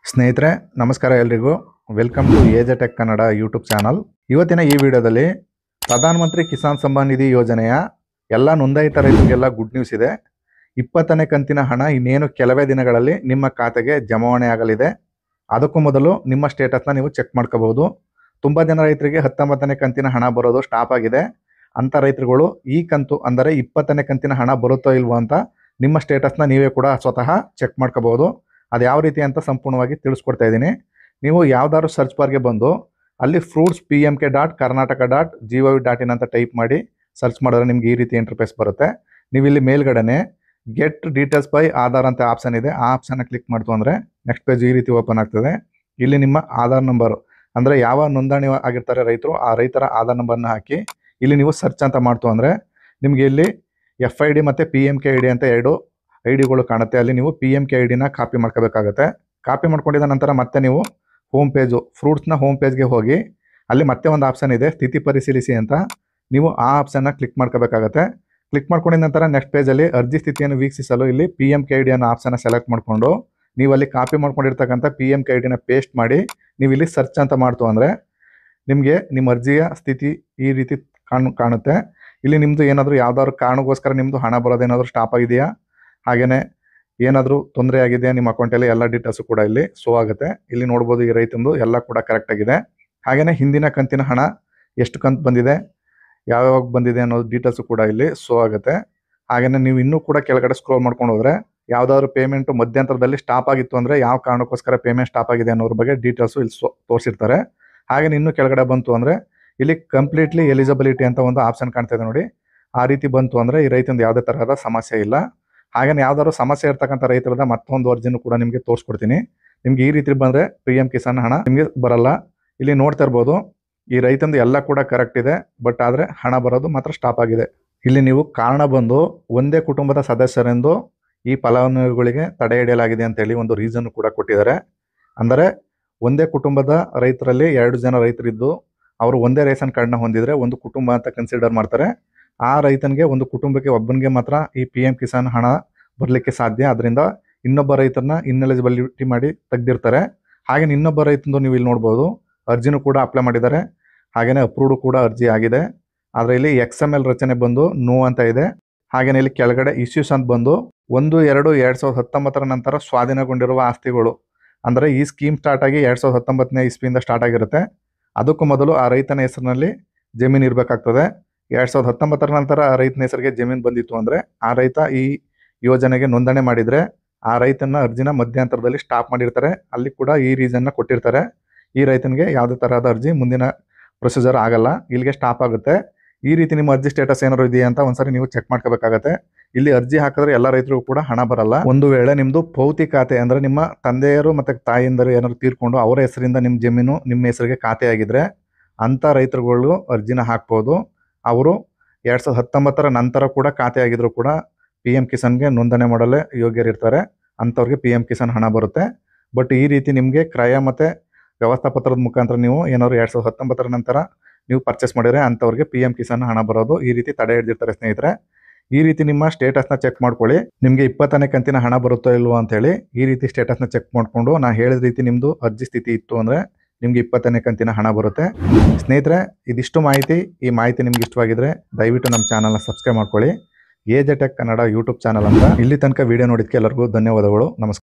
ಸ್ನೇಹಿತರೆ ನಮಸ್ಕಾರ ಎಲ್ರಿಗೂ welcome to AJ Tech Kannada YouTube channel. ಇವತ್ತಿನ ಈ ವಿಡಿಯೋದಲ್ಲಿ ಪ್ರಧಾನಮಂತ್ರಿ ಕಿಸಾನ್ ಸಮ್ಮಾನ್ ನಿಧಿ ಯೋಜನೆಯ ಎಲ್ಲ ನೋಂದಾಯಿತ ರೈತರಿಗೆಲ್ಲ ಗುಡ್ ನ್ಯೂಸ್ ಇದೆ. 20ನೇ ಕಂತಿನ ಹಣ ಇನ್ನೇನು ಕೆಲವೇ ದಿನಗಳಲ್ಲಿ ನಿಮ್ಮ ಖಾತೆಗೆ ಜಮಾವಣೆ ಆಗಲಿದೆ. ಅದಕ್ಕೂ ಮೊದಲು ನಿಮ್ಮ ಸ್ಟೇಟಸ್ನ ನೀವು ಚೆಕ್ ಮಾಡ್ಕೋಬಹುದು. ತುಂಬ ಜನ ರೈತರಿಗೆ 19ನೇ ಕಂತಿನ ಹಣ ಬರೋದು ಸ್ಟಾಪ್ ಆಗಿದೆ. ಅಂಥ ರೈತರುಗಳು ಈ ಕಂತು ಅಂದರೆ 20ನೇ ಕಂತಿನ ಹಣ ಬರುತ್ತೋ ಇಲ್ವೋ ಅಂತ ನಿಮ್ಮ ಸ್ಟೇಟಸ್ನ ನೀವೇ ಕೂಡ ಸ್ವತಃ ಚೆಕ್ ಮಾಡ್ಕೋಬಹುದು. ಅದು ಯಾವ ರೀತಿ ಅಂತ ಸಂಪೂರ್ಣವಾಗಿ ತಿಳಿಸ್ಕೊಡ್ತಾ ಇದ್ದೀನಿ. ನೀವು ಯಾವ್ದಾದ್ರು ಸರ್ಚ್ ಬಾರ್ಗೆ ಬಂದು ಅಲ್ಲಿ fruits.pmk.karnataka.gov.in ಅಂತ ಟೈಪ್ ಮಾಡಿ ಸರ್ಚ್ ಮಾಡಿದ್ರೆ ನಿಮ್ಗೆ ಈ ರೀತಿ ಇಂಟರ್ಫೇಸ್ ಬರುತ್ತೆ. ನೀವು ಇಲ್ಲಿ ಮೇಲ್ಗಡೆನೆ ಗೆಟ್ ಡೀಟೇಲ್ಸ್ ಬೈ ಆಧಾರ್ ಅಂತ ಆಪ್ಷನ್ ಇದೆ. ಆ ಆಪ್ಷನ್ನ ಕ್ಲಿಕ್ ಮಾಡ್ತು ಅಂದರೆ ನೆಕ್ಸ್ಟ್ ಪೇಜ್ ಈ ರೀತಿ ಓಪನ್ ಆಗ್ತದೆ. ಇಲ್ಲಿ ನಿಮ್ಮ ಆಧಾರ್ ನಂಬರು ಅಂದರೆ ಯಾವ ನೋಂದಣಿ ಆಗಿರ್ತಾರೆ ರೈತರು ಆ ರೈತರ ಆಧಾರ್ ನಂಬರ್ನ ಹಾಕಿ ಇಲ್ಲಿ ನೀವು ಸರ್ಚ್ ಅಂತ ಮಾಡ್ತು ಅಂದರೆ ನಿಮಗೆ ಇಲ್ಲಿ FID ಮತ್ತು PMKID ಅಂತ ಎರಡು ಐಡಿಗಳು ಕಾಣುತ್ತೆ. ಅಲ್ಲಿ ನೀವು PMKIDನ ಕಾಪಿ ಮಾಡ್ಕೋಬೇಕಾಗತ್ತೆ. ಕಾಪಿ ಮಾಡ್ಕೊಂಡಿದ ನಂತರ ಮತ್ತೆ ನೀವು ಹೋಮ್ ಪೇಜು ಫ್ರೂಟ್ಸ್ನ ಹೋಮ್ ಪೇಜ್ಗೆ ಹೋಗಿ ಅಲ್ಲಿ ಮತ್ತೆ ಒಂದು ಆಪ್ಷನ್ ಇದೆ ಸ್ಥಿತಿ ಪರಿಶೀಲಿಸಿ ಅಂತ. ನೀವು ಆ ಆಪ್ಷನ್ನ ಕ್ಲಿಕ್ ಮಾಡ್ಕೋಬೇಕಾಗತ್ತೆ. ಕ್ಲಿಕ್ ಮಾಡ್ಕೊಂಡಿದ ನಂತರ ನೆಕ್ಸ್ಟ್ ಪೇಜಲ್ಲಿ ಅರ್ಜಿ ಸ್ಥಿತಿಯನ್ನು ವೀಕ್ಷಿಸಲು ಇಲ್ಲಿ PMKID ಅನ್ನೋ ಆಪ್ಷನ್ನ ಸೆಲೆಕ್ಟ್ ಮಾಡಿಕೊಂಡು ನೀವು ಅಲ್ಲಿ ಕಾಪಿ ಮಾಡ್ಕೊಂಡಿರ್ತಕ್ಕಂಥ PMKIDನ ಪೇಸ್ಟ್ ಮಾಡಿ ನೀವು ಇಲ್ಲಿ ಸರ್ಚ್ ಅಂತ ಮಾಡ್ತು ಅಂದರೆ ನಿಮಗೆ ನಿಮ್ಮ ಅರ್ಜಿಯ ಸ್ಥಿತಿ ಈ ರೀತಿ ಕಾಣುತ್ತೆ. ಇಲ್ಲಿ ನಿಮ್ಮದು ಏನಾದರೂ ಯಾವ್ದಾದ್ರು ಕಾರಣಕ್ಕೋಸ್ಕರ ನಿಮ್ಮದು ಹಣ ಬರೋದೇನಾದರೂ ಸ್ಟಾಪ್ ಆಗಿದೆಯಾ, ಹಾಗೆಯೇ ಏನಾದರೂ ತೊಂದರೆ ಆಗಿದೆಯಾ ನಿಮ್ಮ ಅಕೌಂಟಲ್ಲಿ ಎಲ್ಲ ಡೀಟೇಲ್ಸು ಕೂಡ ಇಲ್ಲಿ ಶೋ ಆಗುತ್ತೆ. ಇಲ್ಲಿ ನೋಡ್ಬೋದು ಈ ರೈತಂದು ಎಲ್ಲ ಕೂಡ ಕರೆಕ್ಟಾಗಿದೆ. ಹಾಗೆಯೇ ಹಿಂದಿನ ಕಂತಿನ ಹಣ ಎಷ್ಟು ಕಂತು ಬಂದಿದೆ, ಯಾವ್ಯಾವಾಗ ಬಂದಿದೆ ಅನ್ನೋ ಡೀಟೇಲ್ಸು ಕೂಡ ಇಲ್ಲಿ ಶೋ ಆಗುತ್ತೆ. ಹಾಗೆಯೇ ನೀವು ಇನ್ನೂ ಕೂಡ ಕೆಳಗಡೆ ಸ್ಕ್ರೋಲ್ ಮಾಡ್ಕೊಂಡು ಹೋದರೆ ಯಾವುದಾದ್ರು ಪೇಮೆಂಟು ಮಧ್ಯಂತರದಲ್ಲಿ ಸ್ಟಾಪ್ ಆಗಿತ್ತು ಅಂದರೆ ಯಾವ ಕಾರಣಕ್ಕೋಸ್ಕರ ಪೇಮೆಂಟ್ ಸ್ಟಾಪ್ ಆಗಿದೆ ಅನ್ನೋದ್ರ ಬಗ್ಗೆ ಡೀಟೇಲ್ಸು ಇಲ್ಲಿ ತೋರಿಸಿರ್ತಾರೆ. ಹಾಗೆಯೇ ಇನ್ನೂ ಕೆಳಗಡೆ ಬಂತು ಅಂದರೆ ಇಲ್ಲಿ ಕಂಪ್ಲೀಟ್ಲಿ ಎಲಿಜಿಬಿಲಿಟಿ ಅಂತ ಒಂದು ಆಪ್ಷನ್ ಕಾಣ್ತಾ ಇದೆ ನೋಡಿ. ಆ ರೀತಿ ಬಂತು ಅಂದರೆ ಈ ರೈತಂದು ಯಾವುದೇ ತರಹದ ಸಮಸ್ಯೆ ಇಲ್ಲ. ಹಾಗೆಯೇ ಯಾವ್ದಾದ್ರು ಸಮಸ್ಯೆ ಇರ್ತಕ್ಕಂಥ ರೈತರದ ಮತ್ತೊಂದು ಅರ್ಜಿನೂ ಕೂಡ ನಿಮಗೆ ತೋರಿಸ್ಕೊಡ್ತೀನಿ. ನಿಮ್ಗೆ ಈ ರೀತಿ ಬಂದರೆ PM ಕಿಸಾನ್ ಹಣ ನಿಮಗೆ ಬರಲ್ಲ. ಇಲ್ಲಿ ನೋಡ್ತಾ ಇರ್ಬೋದು ಈ ರೈತಂದು ಎಲ್ಲ ಕೂಡ ಕರೆಕ್ಟ್ ಇದೆ, ಬಟ್ ಆದರೆ ಹಣ ಬರೋದು ಮಾತ್ರ ಸ್ಟಾಪ್ ಆಗಿದೆ. ಇಲ್ಲಿ ನೀವು ಕಾರಣ ಬಂದು ಒಂದೇ ಕುಟುಂಬದ ಸದಸ್ಯರೆಂದು ಈ ಫಲಾನುಭವಿಗಳಿಗೆ ತಡೆ ಹಿಡಿಯಲಾಗಿದೆ ಅಂತೇಳಿ ಒಂದು ರೀಸನ್ ಕೂಡ ಕೊಟ್ಟಿದ್ದಾರೆ. ಅಂದರೆ ಒಂದೇ ಕುಟುಂಬದ ರೈತರಲ್ಲಿ 2 ಜನ ರೈತರಿದ್ದು ಅವರು ಒಂದೇ ರೇಷನ್ ಕಾರ್ಡ್ನ ಹೊಂದಿದ್ರೆ ಒಂದು ಕುಟುಂಬ ಅಂತ ಕನ್ಸಿಡರ್ ಮಾಡ್ತಾರೆ. ಆ ರೈತನಿಗೆ ಒಂದು ಕುಟುಂಬಕ್ಕೆ ಒಬ್ಬನಿಗೆ ಮಾತ್ರ ಈ PM ಕಿಸಾನ್ ಹಣ ಬರಲಿಕ್ಕೆ ಸಾಧ್ಯ. ಅದರಿಂದ ಇನ್ನೊಬ್ಬ ರೈತರನ್ನ ಇನ್ಎಲಿಜಿಬಿಲಿಟಿ ಮಾಡಿ ತೆಗೆದಿರ್ತಾರೆ. ಹಾಗೆಯೇ ಇನ್ನೊಬ್ಬ ರೈತಂದು ನೀವು ಇಲ್ಲಿ ನೋಡ್ಬೋದು ಅರ್ಜಿನೂ ಕೂಡ ಅಪ್ಲೈ ಮಾಡಿದ್ದಾರೆ. ಹಾಗೆಯೇ ಅಪ್ರೂವ್ಡ್ ಕೂಡ ಅರ್ಜಿ ಆಗಿದೆ. ಆದರೆ ಇಲ್ಲಿ XML ರಚನೆ ಬಂದು ನೋ ಅಂತ ಇದೆ. ಹಾಗೆಯೇ ಇಲ್ಲಿ ಕೆಳಗಡೆ ಇಶ್ಯೂಸ್ ಅಂತ ಬಂದು 1/2/2019 ನಂತರ ಸ್ವಾಧೀನಗೊಂಡಿರುವ ಆಸ್ತಿಗಳು, ಅಂದರೆ ಈ ಸ್ಕೀಮ್ ಸ್ಟಾರ್ಟ್ ಆಗಿ 2019ನೇ ಇಸ್ವಿಯಿಂದ ಸ್ಟಾರ್ಟ್ ಆಗಿರುತ್ತೆ. ಅದಕ್ಕೂ ಮೊದಲು ಆ ರೈತನ ಹೆಸರಿನಲ್ಲಿ ಜಮೀನು ಇರಬೇಕಾಗ್ತದೆ. 2019 ನಂತರ ಆ ರೈತನ ಹೆಸರಿಗೆ ಜಮೀನು ಬಂದಿತ್ತು ಅಂದರೆ ಆ ರೈತ ಈ ಯೋಜನೆಗೆ ನೋಂದಣಿ ಮಾಡಿದರೆ ಆ ರೈತನ ಅರ್ಜಿನ ಮಧ್ಯಂತರದಲ್ಲಿ ಸ್ಟಾಪ್ ಮಾಡಿರ್ತಾರೆ. ಅಲ್ಲಿ ಕೂಡ ಈ ರೀಸನ್ನ ಕೊಟ್ಟಿರ್ತಾರೆ. ಈ ರೈತನಿಗೆ ಯಾವುದೇ ತರಹದ ಅರ್ಜಿ ಮುಂದಿನ ಪ್ರೊಸೀಜರ್ ಆಗಲ್ಲ, ಇಲ್ಲಿಗೆ ಸ್ಟಾಪ್ ಆಗುತ್ತೆ. ಈ ರೀತಿ ನಿಮ್ಮ ಅರ್ಜಿ ಸ್ಟೇಟಸ್ ಏನಾದ್ರು ಇದೆಯಾ ಅಂತ ಒಂದ್ಸರಿ ನೀವು ಚೆಕ್ ಮಾಡ್ಕೋಬೇಕಾಗತ್ತೆ. ಇಲ್ಲಿ ಅರ್ಜಿ ಹಾಕಿದ್ರೆ ಎಲ್ಲ ರೈತರಿಗೂ ಕೂಡ ಹಣ ಬರಲ್ಲ. ಒಂದು ವೇಳೆ ನಿಮ್ಮದು ಪೌತಿ ಖಾತೆ ಅಂದರೆ ನಿಮ್ಮ ತಂದೆಯರು ಮತ್ತು ತಾಯಿಯಂದರು ಏನಾದ್ರು ತೀರ್ಕೊಂಡು ಅವರ ಹೆಸರಿಂದ ನಿಮ್ಮ ಜಮೀನು ನಿಮ್ಮ ಹೆಸರಿಗೆ ಖಾತೆ ಆಗಿದ್ರೆ ಅಂಥ ರೈತರುಗಳು ಅರ್ಜಿನ ಹಾಕ್ಬೋದು. ಅವರು 2019 ನಂತರ ಕೂಡ ಖಾತೆ ಆಗಿದ್ರು ಕೂಡ PM ಕಿಸಾನ್ಗೆ ನೋಂದಣಿ ಮಾಡಲು ಯೋಗ್ಯರಿರ್ತಾರೆ. ಅಂಥವ್ರಿಗೆ PM ಕಿಸಾನ್ ಹಣ ಬರುತ್ತೆ. ಬಟ್ ಈ ರೀತಿ ನಿಮಗೆ ಕ್ರಯ ಮತ್ತು ವ್ಯವಸ್ಥಾಪತ್ರದ ಮುಖಾಂತರ ನೀವು ಏನಾದ್ರು 2019 ನಂತರ ನೀವು ಪರ್ಚೇಸ್ ಮಾಡಿದರೆ ಅಂಥವ್ರಿಗೆ PM ಕಿಸಾನ್ ಹಣ ಬರೋದು ಈ ರೀತಿ ತಡೆ ಹಿಡಿದಿರ್ತಾರೆ ಸ್ನೇಹಿತರೆ. ಈ ರೀತಿ ನಿಮ್ಮ ಸ್ಟೇಟಸ್ನ ಚೆಕ್ ಮಾಡ್ಕೊಳ್ಳಿ. ನಿಮಗೆ 20ನೇ ಕಂತಿನ ಹಣ ಬರುತ್ತೋ ಇಲ್ವೋ ಅಂತೇಳಿ ಈ ರೀತಿ ಸ್ಟೇಟಸ್ನ ಚೆಕ್ ಮಾಡಿಕೊಂಡು ನಾನು ಹೇಳಿದ ರೀತಿ ನಿಮ್ಮದು ಅರ್ಜಿ ಸ್ಥಿತಿ ಇತ್ತು ಅಂದರೆ ನಿಮಗೆ 20ನೇ ಕಂತಿನ ಹಣ ಬರುತ್ತೆ. ಸ್ನೇಹಿತರೆ, ಇದಿಷ್ಟು ಮಾಹಿತಿ. ಈ ಮಾಹಿತಿ ನಿಮ್ಗೆ ಇಷ್ಟವಾಗಿದ್ರೆ ದಯವಿಟ್ಟು ನಮ್ಮ ಚಾನಲ್ನ ಸಬ್ಸ್ಕ್ರೈಬ್ ಮಾಡ್ಕೊಳ್ಳಿ. AJ Tech Kannada YouTube channel ಅಂತ. ಇಲ್ಲಿ ತನಕ ವಿಡಿಯೋ ನೋಡಿದ್ದಕ್ಕೆ ಎಲ್ಲರಿಗೂ ಧನ್ಯವಾದಗಳು. ನಮಸ್ಕಾರ.